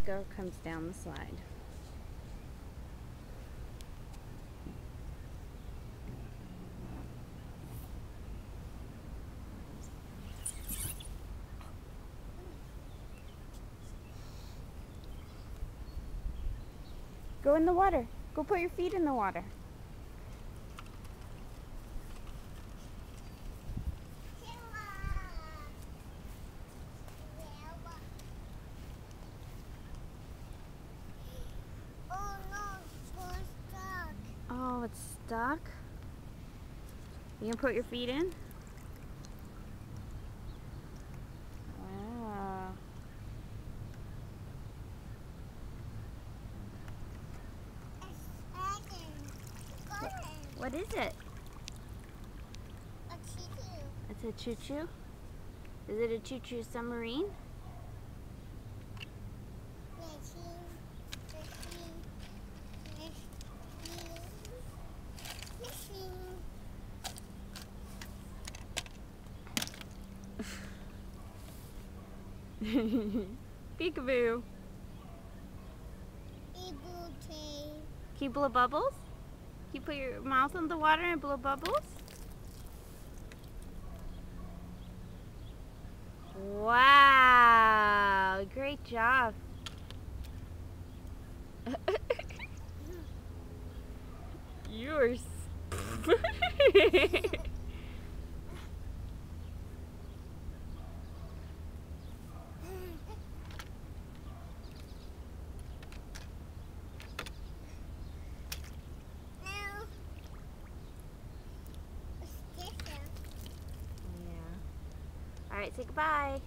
Niko comes down the slide. Go in the water. Go put your feet in the water. Oh, it's stuck? You can put your feet in? Wow. What is it? A choo-choo. It's a choo-choo? Is it a choo-choo submarine? Peekaboo. Can you blow bubbles? Can you put your mouth in the water and blow bubbles? Wow, great job. You're All right, say goodbye.